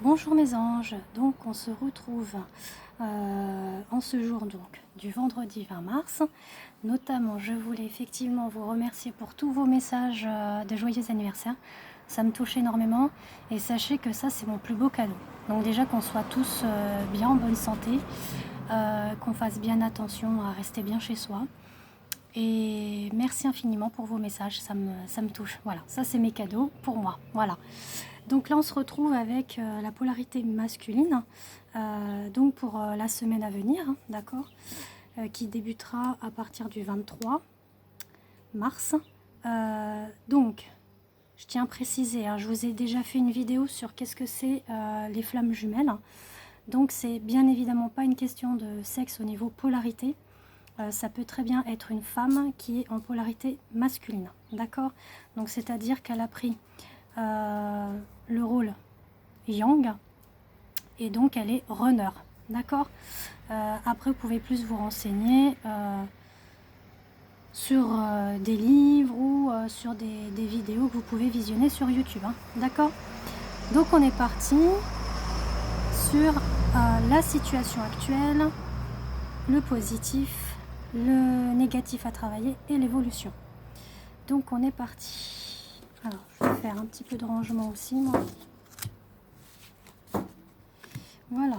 Bonjour mes anges, donc on se retrouve en ce jour donc du vendredi 20 mars. Notamment, je voulais effectivement vous remercier pour tous vos messages de joyeux anniversaire. Ça me touche énormément et sachez que ça c'est mon plus beau cadeau. Donc déjà qu'on soit tous bien en bonne santé, qu'on fasse bien attention à rester bien chez soi. Et merci infiniment pour vos messages, ça me touche. Voilà, ça c'est mes cadeaux pour moi. Voilà. Donc là on se retrouve avec la polarité masculine, donc pour la semaine à venir, hein, d'accord, qui débutera à partir du 23 mars. Donc je tiens à préciser, hein, je vous ai déjà fait une vidéo sur qu'est-ce que c'est les flammes jumelles. Donc c'est bien évidemment pas une question de sexe au niveau polarité. Ça peut très bien être une femme qui est en polarité masculine, d'accord. Donc c'est-à-dire qu'elle a pris le rôle yang et donc elle est runner, d'accord. Après vous pouvez plus vous renseigner sur des livres ou sur des vidéos que vous pouvez visionner sur YouTube, hein, d'accord. Donc on est parti sur la situation actuelle, le positif, le négatif à travailler et l'évolution. Donc on est parti. Alors je vais faire un petit peu de rangement aussi moi. Voilà,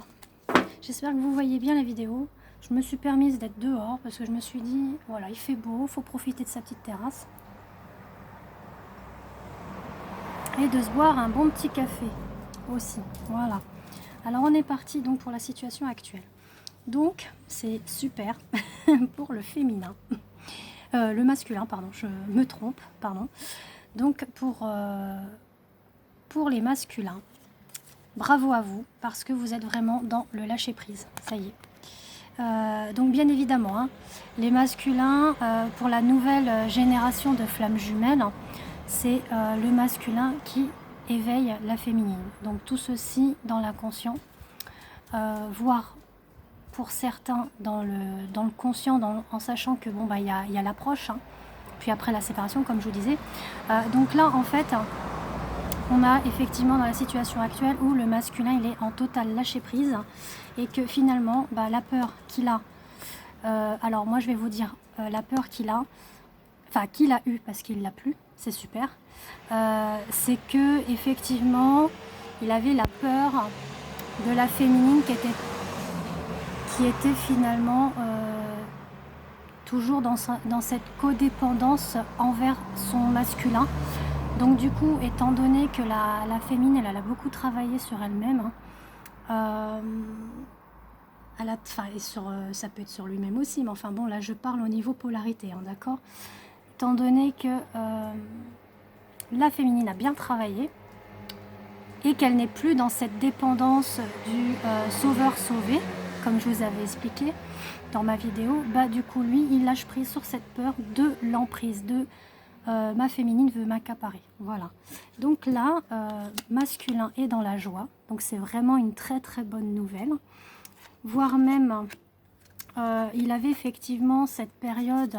j'espère que vous voyez bien la vidéo. Je me suis permise d'être dehors parce que je me suis dit, voilà, il fait beau, faut profiter de sa petite terrasse. Et de se boire un bon petit café aussi, voilà. Alors on est parti donc pour la situation actuelle. Donc c'est super pour le féminin. Le masculin, pardon, je me trompe, pardon. Donc pour les masculins, bravo à vous, parce que vous êtes vraiment dans le lâcher-prise, ça y est. Donc bien évidemment, hein, les masculins, pour la nouvelle génération de flammes jumelles, c'est le masculin qui éveille la féminine. Donc tout ceci dans l'inconscient, voire pour certains dans le conscient, en sachant que bon bah y a l'approche, hein, puis après la séparation comme je vous disais. Donc là en fait on a effectivement dans la situation actuelle où le masculin il est en total lâcher prise et que finalement bah, la peur qu'il a, alors moi je vais vous dire la peur qu'il a, enfin qu'il a eu parce qu'il l'a plus, c'est super, c'est que effectivement il avait la peur de la féminine qui était finalement toujours dans cette codépendance envers son masculin. Donc du coup, étant donné que la féminine, elle a beaucoup travaillé sur elle-même, hein, ça peut être sur lui-même aussi, mais enfin bon, là je parle au niveau polarité, hein, d'accord. Étant donné que la féminine a bien travaillé et qu'elle n'est plus dans cette dépendance du sauveur-sauvé, comme je vous avais expliqué dans ma vidéo, bah du coup lui il lâche prise sur cette peur de l'emprise, de ma féminine veut m'accaparer, voilà. Donc là masculin est dans la joie, donc c'est vraiment une très très bonne nouvelle, voire même il avait effectivement cette période,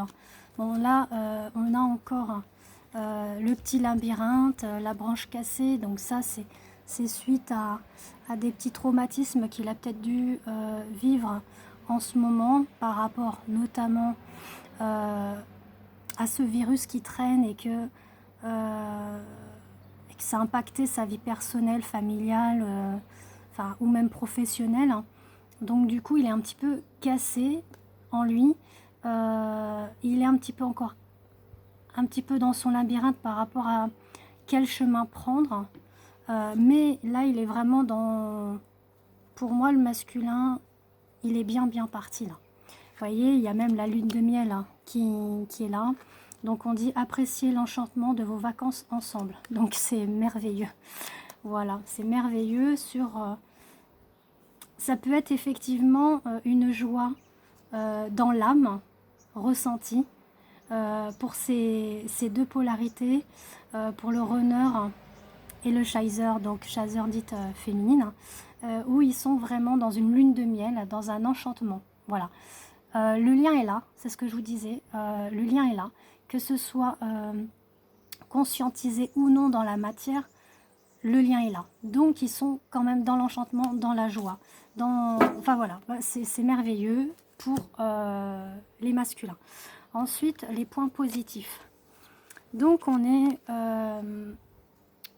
bon là on a encore le petit labyrinthe, la branche cassée, donc ça c'est suite à des petits traumatismes qu'il a peut-être dû vivre en ce moment par rapport notamment à ce virus qui traîne et que ça a impacté sa vie personnelle, familiale, ou même professionnelle. Donc du coup il est un petit peu cassé en lui, il est un petit peu encore un petit peu dans son labyrinthe par rapport à quel chemin prendre, mais là il est vraiment dans, pour moi le masculin il est bien parti là. Vous voyez, il y a même la lune de miel hein, qui est là. Donc on dit apprécier l'enchantement de vos vacances ensemble. Donc c'est merveilleux. Voilà, c'est merveilleux sur... ça peut être effectivement une joie dans l'âme ressentie pour ces deux polarités, pour le runner et le chaser, donc chaser dite féminine, où ils sont vraiment dans une lune de miel, dans un enchantement. Voilà. Le lien est là, c'est ce que je vous disais, le lien est là, que ce soit conscientisé ou non dans la matière, le lien est là. Donc ils sont quand même dans l'enchantement, dans la joie. Enfin voilà, c'est merveilleux pour les masculins. Ensuite, les points positifs. Donc on est...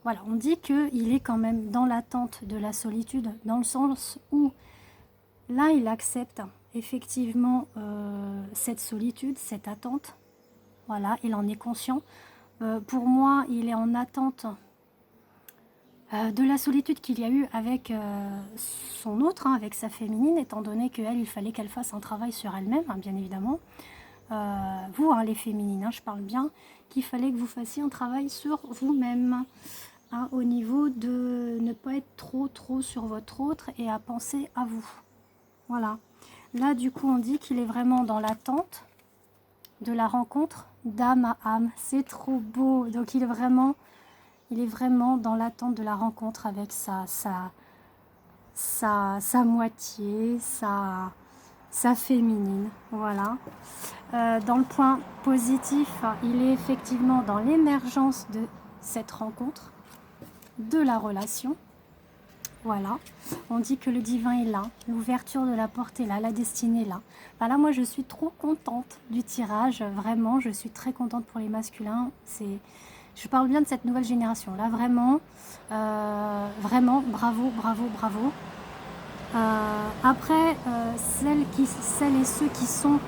voilà, on dit qu'il est quand même dans l'attente de la solitude, dans le sens où là il accepte effectivement cette solitude, cette attente. Voilà, il en est conscient. Pour moi, il est en attente de la solitude qu'il y a eu avec son autre, hein, avec sa féminine, étant donné qu'elle, il fallait qu'elle fasse un travail sur elle-même, hein, bien évidemment. Vous, hein, les féminines, hein, je parle bien, qu'il fallait que vous fassiez un travail sur vous-même, hein, au niveau de ne pas être trop sur votre autre et à penser à vous. Voilà. Là, du coup, on dit qu'il est vraiment dans l'attente de la rencontre d'âme à âme. C'est trop beau. Donc, il est vraiment dans l'attente de la rencontre avec sa moitié, sa féminine. Voilà. Dans le point positif, il est effectivement dans l'émergence de cette rencontre, de la relation. Voilà, on dit que le divin est là, l'ouverture de la porte est là, la destinée est là. Enfin là, moi, je suis trop contente du tirage, vraiment, je suis très contente pour les masculins. Je parle bien de cette nouvelle génération, là, vraiment, vraiment, bravo, bravo, bravo. Après, celles et ceux qui sont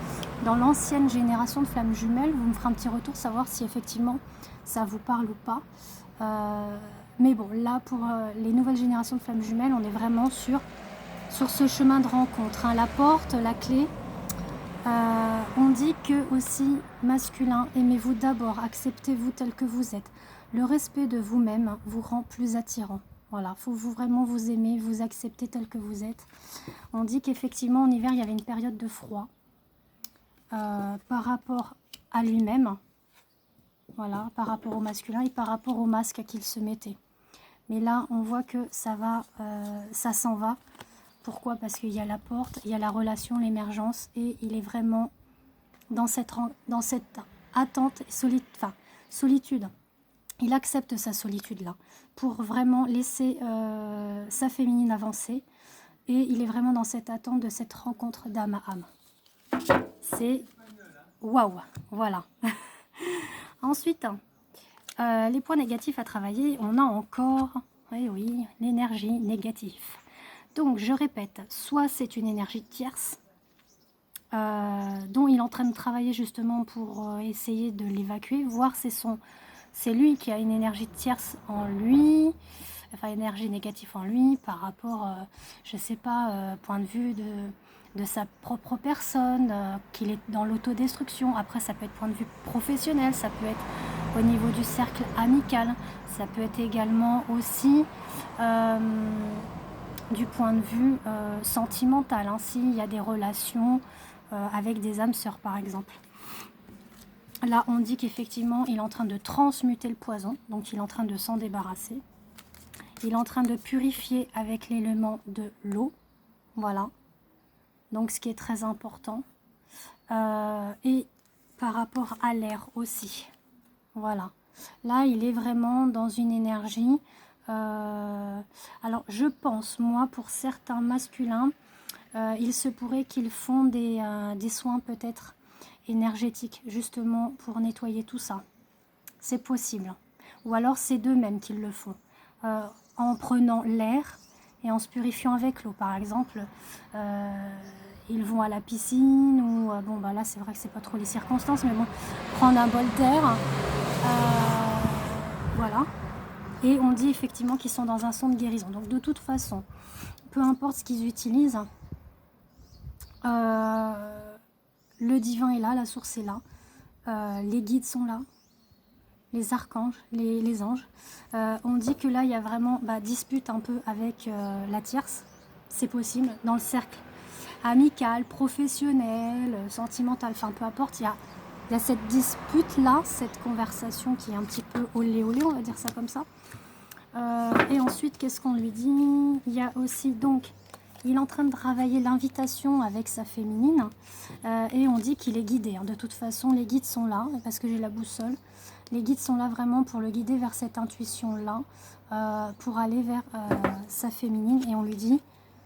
dans l'ancienne génération de flammes jumelles, vous me ferez un petit retour, savoir si effectivement ça vous parle ou pas. Mais bon, là, pour les nouvelles générations de flammes jumelles, on est vraiment sur ce chemin de rencontre, hein. La porte, la clé. On dit que aussi, masculin, aimez-vous d'abord, acceptez-vous tel que vous êtes. Le respect de vous-même vous rend plus attirant. Voilà, il faut vraiment vous aimer, vous accepter tel que vous êtes. On dit qu'effectivement, en hiver, il y avait une période de froid par rapport à lui-même. Voilà, par rapport au masculin et par rapport au masque qu'il se mettait. Mais là, on voit que ça va, ça s'en va. Pourquoi? Parce qu'il y a la porte, il y a la relation, l'émergence, et il est vraiment dans cette attente, solitude. Il accepte sa solitude-là pour vraiment laisser sa féminine avancer. Et il est vraiment dans cette attente de cette rencontre d'âme à âme. C'est waouh, voilà. Ensuite, les points négatifs à travailler, on a encore, oui, l'énergie négative. Donc, je répète, soit c'est une énergie tierce, dont il est en train de travailler justement pour essayer de l'évacuer, voire c'est lui qui a une énergie tierce en lui, enfin énergie négative en lui par rapport, je sais pas, point de vue de sa propre personne, qu'il est dans l'autodestruction. Après, ça peut être point de vue professionnel, ça peut être au niveau du cercle amical, ça peut être également aussi du point de vue sentimental, hein, s'il y a des relations avec des âmes sœurs par exemple. Là, on dit qu'effectivement, il est en train de transmuter le poison, donc il est en train de s'en débarrasser. Il est en train de purifier avec l'élément de l'eau, voilà. Donc, ce qui est très important. Et par rapport à l'air aussi, voilà. Là, il est vraiment dans une énergie. Alors, je pense, moi, pour certains masculins, il se pourrait qu'ils font des soins peut-être énergétiques, justement pour nettoyer tout ça. C'est possible. Ou alors c'est d'eux-mêmes qu'ils le font. En prenant l'air et en se purifiant avec l'eau. Par exemple, ils vont à la piscine ou... bon, bah là, c'est vrai que c'est pas trop les circonstances, mais bon, prendre un bol d'air. Voilà. Et on dit effectivement qu'ils sont dans un son de guérison. Donc de toute façon, peu importe ce qu'ils utilisent, le divin est là, la source est là, les guides sont là, les archanges, les anges. On dit que là, il y a vraiment dispute un peu avec la tierce. C'est possible, dans le cercle amical, professionnel, sentimental, enfin peu importe, il y a cette dispute-là, cette conversation qui est un petit peu olé olé, on va dire ça comme ça. Et ensuite, qu'est-ce qu'on lui dit? Il y a aussi, donc, il est en train de travailler l'invitation avec sa féminine. Et on dit qu'il est guidé. De toute façon, les guides sont là, parce que j'ai la boussole. Les guides sont là vraiment pour le guider vers cette intuition-là, pour aller vers sa féminine. Et on lui dit,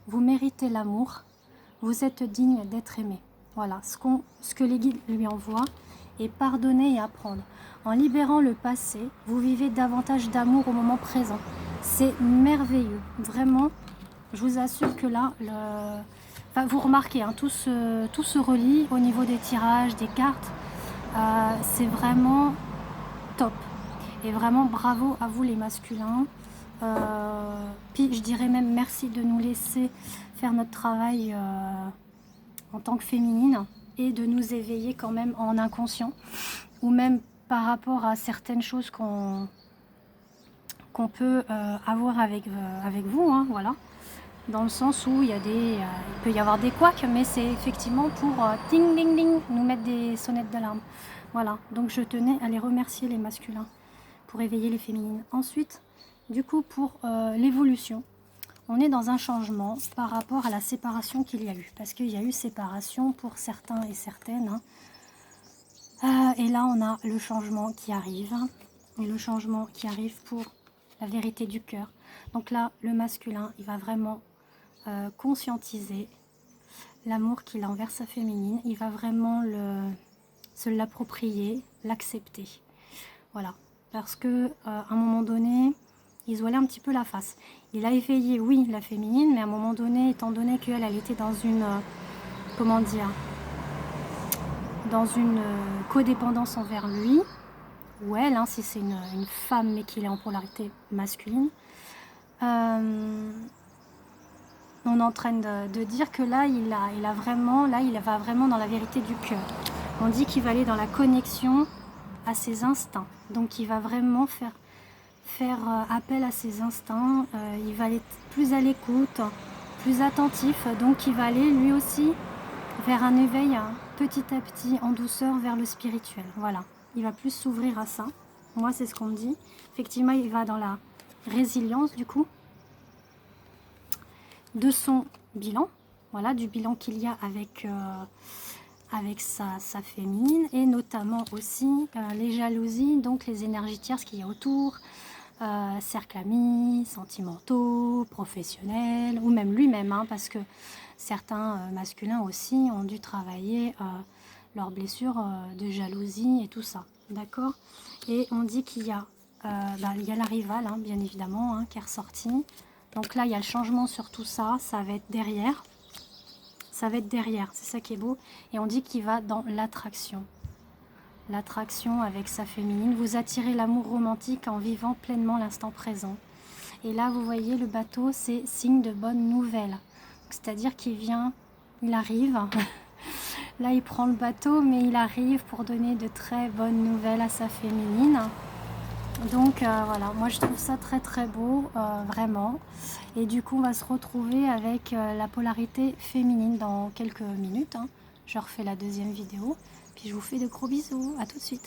vous méritez l'amour, vous êtes digne d'être aimé. Voilà, ce que les guides lui envoient, et pardonner et apprendre. En libérant le passé, vous vivez davantage d'amour au moment présent. C'est merveilleux, vraiment. Je vous assure que là, enfin, vous remarquez, hein, tout se relie au niveau des tirages, des cartes. C'est vraiment top. Et vraiment bravo à vous les masculins. Puis je dirais même merci de nous laisser faire notre travail en tant que féminine et de nous éveiller quand même en inconscient, ou même par rapport à certaines choses qu'on peut avoir avec vous, hein, voilà. Dans le sens où il peut y avoir des couacs, mais c'est effectivement pour ding ding ding, nous mettre des sonnettes d'alarme. Voilà, donc je tenais à les remercier les masculins pour éveiller les féminines. Ensuite, du coup, pour l'évolution, on est dans un changement par rapport à la séparation qu'il y a eu. Parce qu'il y a eu séparation pour certains et certaines. Hein. Et là, on a le changement qui arrive. Et le changement qui arrive pour la vérité du cœur. Donc là, le masculin, il va vraiment conscientiser l'amour qu'il a envers sa féminine. Il va vraiment se l'approprier, l'accepter. Voilà. Parce que à un moment donné, il se voilait un petit peu la face. Il a éveillé, oui, la féminine, mais à un moment donné, étant donné qu'elle était dans une, comment dire, dans une codépendance envers lui, ou elle, hein, si c'est une femme mais qu'il est en polarité masculine, on est en train de dire que là, il va vraiment dans la vérité du cœur. On dit qu'il va aller dans la connexion à ses instincts. Donc il va vraiment faire appel à ses instincts, il va aller plus à l'écoute, plus attentif, donc il va aller lui aussi vers un éveil petit à petit, en douceur, vers le spirituel. Voilà, il va plus s'ouvrir à ça. Moi, c'est ce qu'on me dit. Effectivement, il va dans la résilience, du coup, de son bilan, voilà, du bilan qu'il y a avec sa féminine, et notamment aussi les jalousies, donc les énergies tierces qu'il y a autour, cercles amis, sentimentaux, professionnels, ou même lui-même, hein, parce que certains masculins aussi ont dû travailler leurs blessures de jalousie et tout ça, d'accord. Et on dit qu'il y a la rivale, hein, bien évidemment, hein, qui est ressortie. Donc là, il y a le changement sur tout ça, ça va être derrière. Ça va être derrière, c'est ça qui est beau. Et on dit qu'il va dans l'attraction. L'attraction avec sa féminine. Vous attirez l'amour romantique en vivant pleinement l'instant présent. Et là, vous voyez, le bateau, c'est signe de bonne nouvelle. C'est-à-dire qu'il vient, il arrive. Là, il prend le bateau, mais il arrive pour donner de très bonnes nouvelles à sa féminine. Donc voilà, moi je trouve ça très très beau, vraiment. Et du coup, on va se retrouver avec la polarité féminine dans quelques minutes. Hein. Je refais la deuxième vidéo. Puis je vous fais de gros bisous. À tout de suite.